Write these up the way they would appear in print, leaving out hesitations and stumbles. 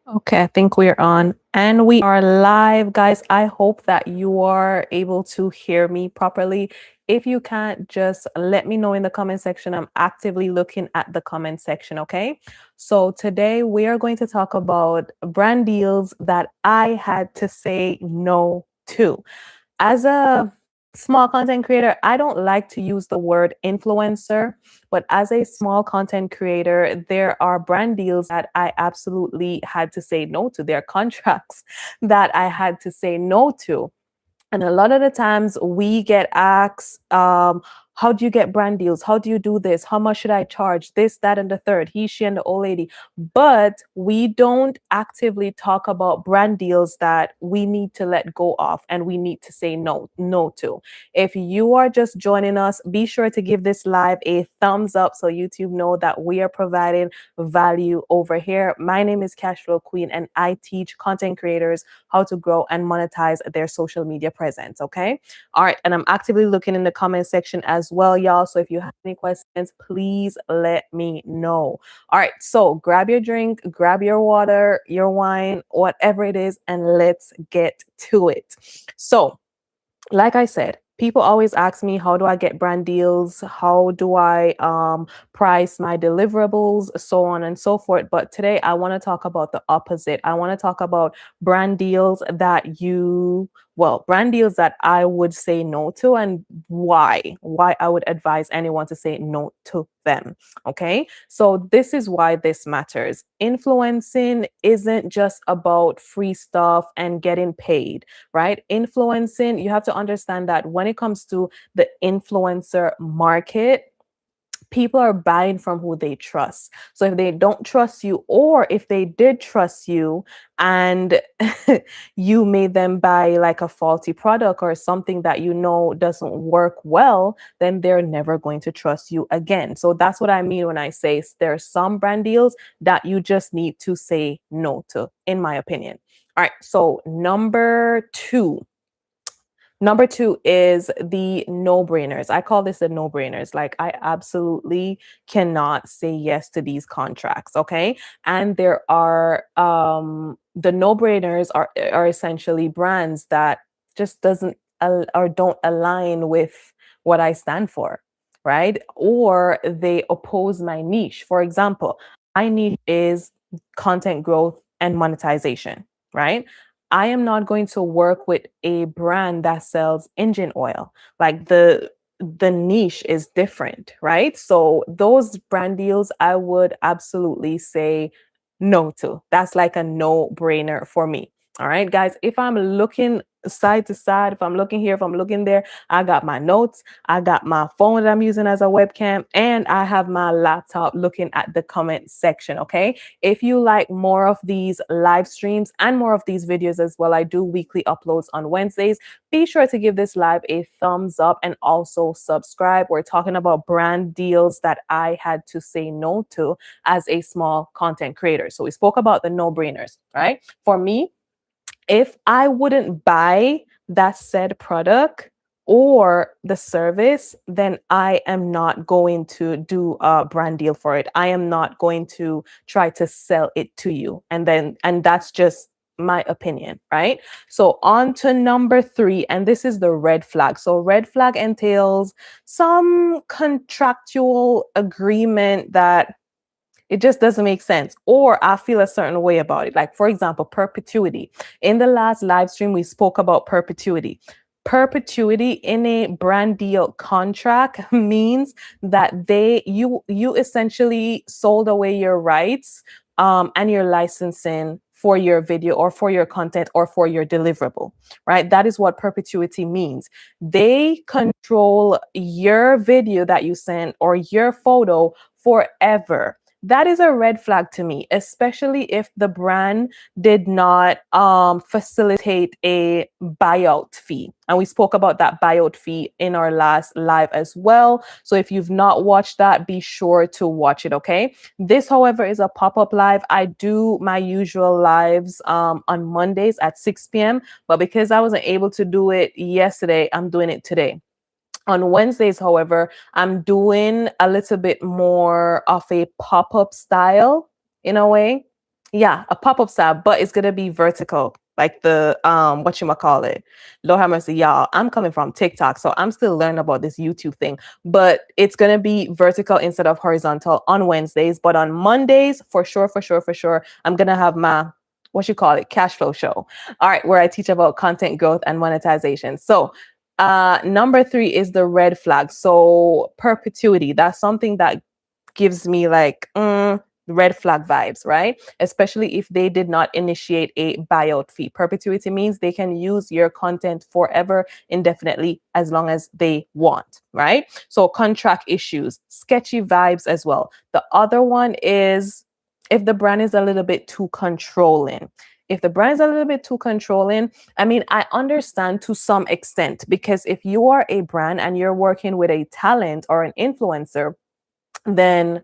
Okay, I think we're on and we are live, guys. I hope that you are able to hear me properly. If you can't, just let me know in the comment section. I'm actively looking at the comment section, okay? So today we are going to talk about brand deals that I had to say no to. As a small content creator, I don't like to use the word influencer, but as a small content creator, there are brand deals that I absolutely had to say no to. There are contracts that I had to say no to. And a lot of the times we get asked, how do you get brand deals? How do you do this? How much should I charge? This, that, and the third, he, she, and the old lady. But we don't actively talk about brand deals that we need to let go of and we need to say no to. If you are just joining us, be sure to give this live a thumbs up so YouTube know that we are providing value over here. My name is Cashflow Queen and I teach content creators how to grow and monetize their social media presence. Okay. All right. And I'm actively looking in the comment section as well, y'all. So if you have any questions, please let me know. All right. So grab your drink, grab your water, your wine, whatever it is, and let's get to it. So, like I said, people always ask me, how do I get brand deals? How do I price my deliverables? So on and so forth. But today I want to talk about the opposite. I want to talk about brand deals that brand deals that I would say no to and why I would advise anyone to say no to them. Okay. So this is why this matters. Influencing isn't just about free stuff and getting paid, right? Influencing, you have to understand that when it comes to the influencer market, people are buying from who they trust. So if they don't trust you, or if they did trust you and you made them buy like a faulty product or something that you know doesn't work well, then they're never going to trust you again. So that's what I mean when I say there's some brand deals that you just need to say no to, in my opinion. All right. So Number two is the no brainers. I call this the no brainers. Like, I absolutely cannot say yes to these contracts. Okay. And there are, the no brainers are essentially brands that just doesn't or don't align with what I stand for. Right. Or they oppose my niche. For example, my niche is content growth and monetization. Right. I am not going to work with a brand that sells engine oil. Like, the niche is different, right? So those brand deals I would absolutely say no to. That's like a no-brainer for me. All right, guys, if I'm looking side to side, if I'm looking here, if I'm looking there, I got my notes, I got my phone that I'm using as a webcam, and I have my laptop looking at the comment section. Okay. If you like more of these live streams and more of these videos as well, I do weekly uploads on Wednesdays. Be sure to give this live a thumbs up and also subscribe. We're talking about brand deals that I had to say no to as a small content creator. So we spoke about the no-brainers, right? For me, if I wouldn't buy that said product or the service, then I am not going to do a brand deal for it. I am not going to try to sell it to you. And that's just my opinion, right? So on to number three, and this is the red flag. So red flag entails some contractual agreement that it just doesn't make sense, or I feel a certain way about it. Like, for example, perpetuity. In the last live stream, we spoke about perpetuity. Perpetuity in a brand deal contract means that you essentially sold away your rights and your licensing for your video or for your content or for your deliverable, right? That is what perpetuity means. They control your video that you send or your photo forever. That is a red flag to me, especially if the brand did not facilitate a buyout fee. And we spoke about that buyout fee in our last live as well. So if you've not watched that, be sure to watch it, okay? This, however, is a pop-up live. I do my usual lives on Mondays at 6 p.m., but because I wasn't able to do it yesterday, I'm doing it today. On Wednesdays, however, I'm doing a little bit more of a pop-up style in a way. Yeah, a pop-up style, but it's gonna be vertical, like the what you call it. Lord have mercy, y'all. I'm coming from TikTok, so I'm still learning about this YouTube thing. But it's gonna be vertical instead of horizontal on Wednesdays. But on Mondays, for sure, for sure, for sure, I'm gonna have my what you call it, cash flow show. All right, where I teach about content growth and monetization. So number 3 is the red flag. So perpetuity. That's something that gives me like red flag vibes, right? Especially if they did not initiate a buyout fee. Perpetuity means they can use your content forever, indefinitely, as long as they want, right? So contract issues, sketchy vibes as well. The other one is if the brand is a little bit too controlling. If the brand is a little bit too controlling, I mean, I understand to some extent, because if you are a brand and you're working with a talent or an influencer, then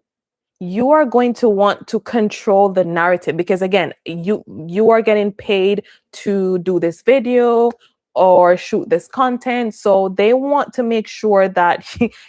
you are going to want to control the narrative, because again, you are getting paid to do this video or shoot this content, so they want to make sure that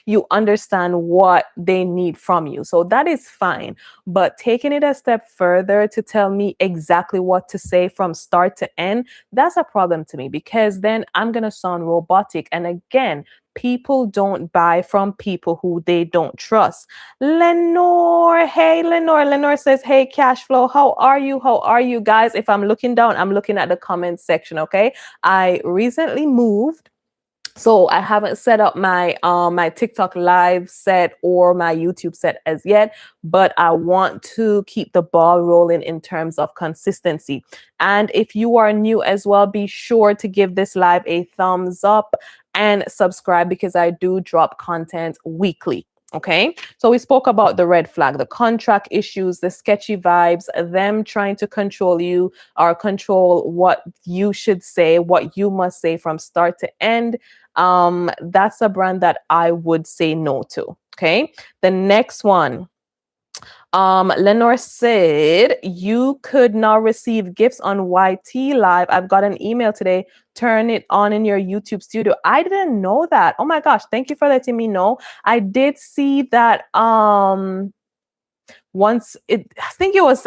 you understand what they need from you. So that is fine, but taking it a step further to tell me exactly what to say from start to end, that's a problem to me, because then I'm going to sound robotic, and again, people don't buy from people who they don't trust. Lenore, hey Lenore. Lenore says, "Hey Cashflow, how are you? How are you guys?" If I'm looking down, I'm looking at the comments section. Okay, I recently moved, so I haven't set up my TikTok live set or my YouTube set as yet, but I want to keep the ball rolling in terms of consistency. And if you are new as well, be sure to give this live a thumbs up and subscribe, because I do drop content weekly. Okay, so we spoke about the red flag, the contract issues, the sketchy vibes, them trying to control you or control what you should say, what you must say from start to end. That's a brand that I would say no to. Okay, the next one, Lenore said, "You could now receive gifts on YT Live. I've got an email today. Turn it on in your YouTube studio." I didn't know that. Oh my gosh, thank you for letting me know. I did see that once it, I think it was,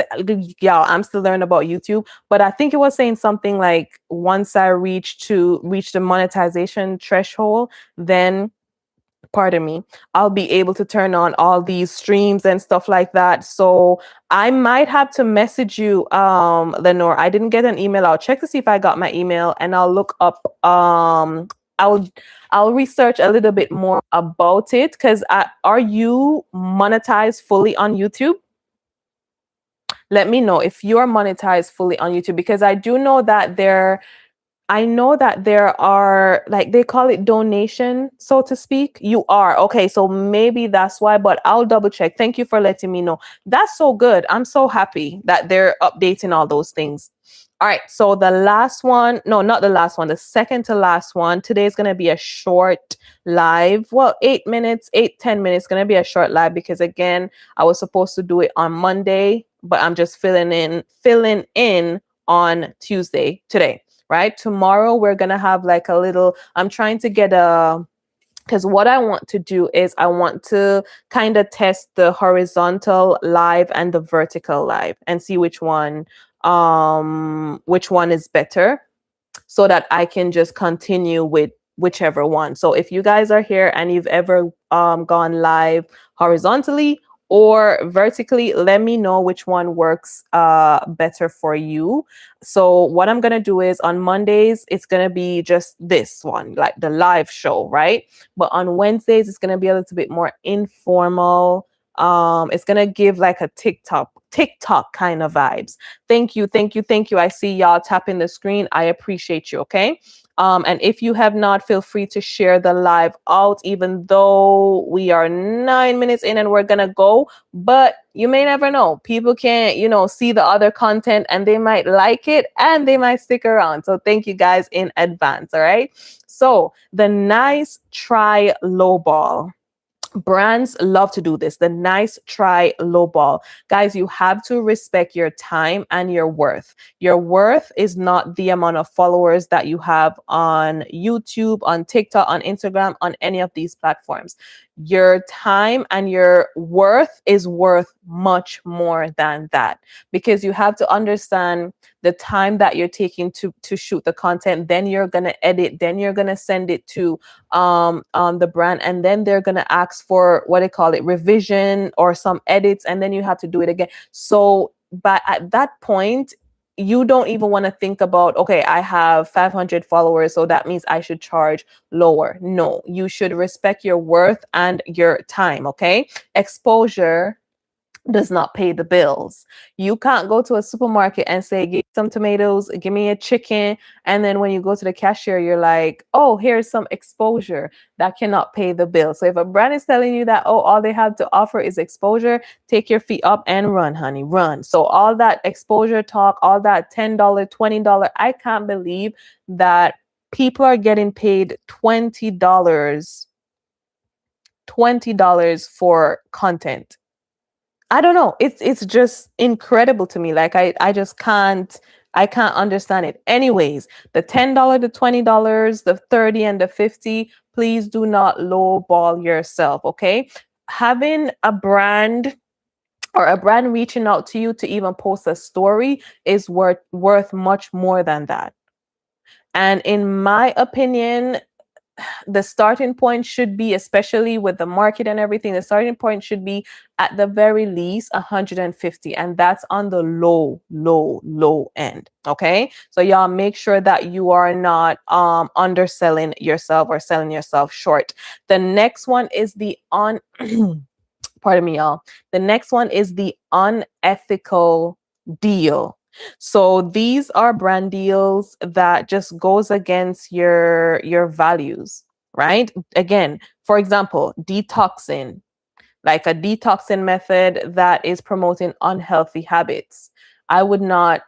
yeah, I'm still learning about YouTube, but I think it was saying something like once I reach the monetization threshold, then pardon me, I'll be able to turn on all these streams and stuff like that. So I might have to message you, Lenore. I didn't get an email. I'll check to see if I got my email, and I'll look up, I'll I'll research a little bit more about it, because are you monetized fully on YouTube? Let me know if you're monetized fully on YouTube, because I know that there are, like, they call it donation, so to speak. You are. Okay, so maybe that's why, but I'll double check. Thank you for letting me know. That's so good. I'm so happy that they're updating all those things. All right, so the last one, no, not the last one, the second to last one. Today is going to be a short live. Well, 8 minutes, 10 minutes, going to be a short live, because again, I was supposed to do it on Monday, but I'm just filling in on Tuesday today. Right, tomorrow we're gonna have like a little, I'm trying to get a, because what I want to do is I want to kind of test the horizontal live and the vertical live and see which one is better, so that I can just continue with whichever one. So if you guys are here and you've ever gone live horizontally or vertically, let me know which one works better for you. So what I'm gonna do is on Mondays, it's gonna be just this one, like the live show, right? But on Wednesdays, it's gonna be a little bit more informal. It's gonna give like a TikTok kind of vibes. Thank you, thank you, thank you. I see y'all tapping the screen. I appreciate you. Okay. And if you have not, feel free to share the live out, even though we are 9 minutes in and we're gonna go. But you may never know. People can't, see the other content, and they might like it and they might stick around. So thank you guys in advance. All right. So the nice try low ball. Brands love to do this. The nice try low ball. Guys, you have to respect your time and your worth. Your worth is not the amount of followers that you have on YouTube, on TikTok, on Instagram, on any of these platforms. your time and your worth is worth much more than that, because you have to understand the time that you're taking to shoot the content, then you're going to edit, then you're going to send it to the brand, and then they're going to ask for what they call it, revision or some edits, and then you have to do it again. So but at that point, you don't even want to think about, okay, I have 500 followers, so that means I should charge lower. No, you should respect your worth and your time. Okay, exposure does not pay the bills. You can't go to a supermarket and say, give me some tomatoes, give me a chicken. And then when you go to the cashier, you're like, oh, here's some exposure. That cannot pay the bill. So if a brand is telling you that, oh, all they have to offer is exposure, take your feet up and run, honey, run. So all that exposure talk, all that $10, $20, I can't believe that people are getting paid $20 for content. I don't know. It's just incredible to me. Like I just can't understand it. Anyways, the $10, the $20, the 30 and the 50, please do not lowball yourself, okay? Having a brand or a brand reaching out to you to even post a story is worth much more than that. And in my opinion, the starting point should be, especially with the market and everything, the starting point should be at the very least 150, and that's on the low end. Okay, so y'all make sure that you are not underselling yourself or selling yourself short. The next one is the pardon me, y'all. The next one is the unethical deal. So these are brand deals that just goes against your values, right? Again, for example, detoxing, like a detoxing method that is promoting unhealthy habits. I would not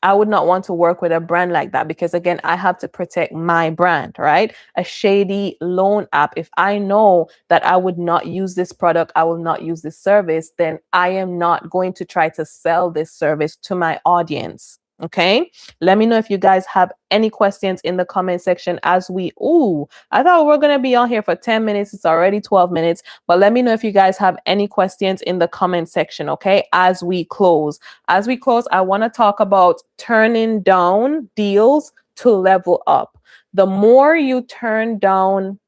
I would not want to work with a brand like that, because again, I have to protect my brand, right? A shady loan app. If I know that I would not use this product, I will not use this service, then I am not going to try to sell this service to my audience. Okay. Let me know if you guys have any questions in the comment section as I thought we were going to be on here for 10 minutes. It's already 12 minutes, but let me know if you guys have any questions in the comment section. Okay. As we close, I want to talk about turning down deals to level up. The more you turn down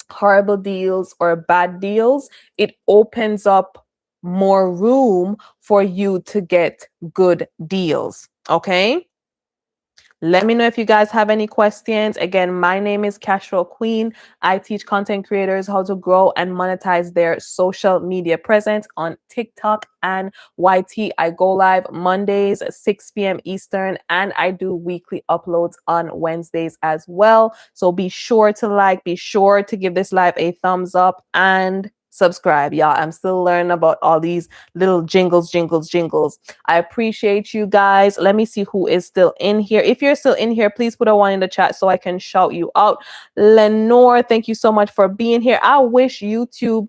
horrible deals or bad deals, it opens up more room for you to get good deals. Okay. Let me know if you guys have any questions. Again, my name is Cashflow Queen. I teach content creators how to grow and monetize their social media presence on TikTok and YT. I go live Mondays at 6 p.m. Eastern, and I do weekly uploads on Wednesdays as well. So be sure to give this live a thumbs up and subscribe, y'all. I'm still learning about all these little jingles. I appreciate you guys. Let me see who is still in here. If you're still in here, please put a one in the chat so I can shout you out. Lenore, thank you so much for being here. I wish YouTube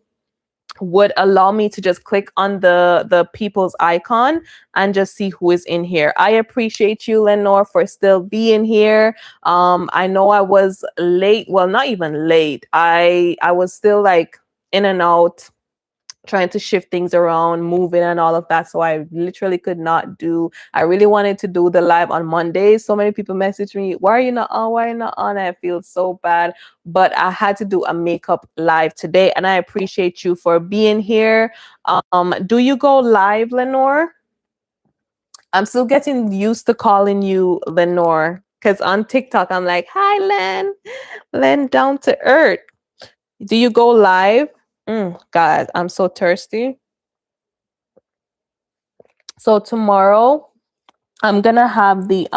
would allow me to just click on the people's icon and just see who is in here. I appreciate you, Lenore, for still being here. I know I was late. Well, not even late. I was still like in and out, trying to shift things around, moving and all of that. So I literally could not do, I really wanted to do the live on Mondays. So many people message me, why are you not on? Why are you not on? I feel so bad, but I had to do a makeup live today, and I appreciate you for being here. Do you go live, Lenore? I'm still getting used to calling you Lenore, because on TikTok, I'm like, hi, Len down to earth. Do you go live? God, I'm so thirsty. So tomorrow I'm gonna have the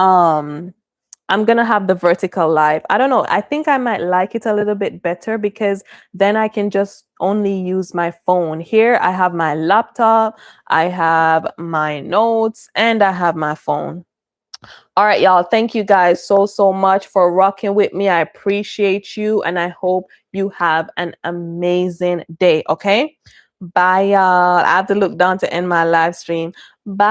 vertical live. I don't know. I think I might like it a little bit better, because then I can just only use my phone. Here I have my laptop, I have my notes, and I have my phone. All right, y'all. Thank you guys so much for rocking with me. I appreciate you, and I hope you have an amazing day. Okay. Bye, y'all. I have to look down to end my live stream. Bye.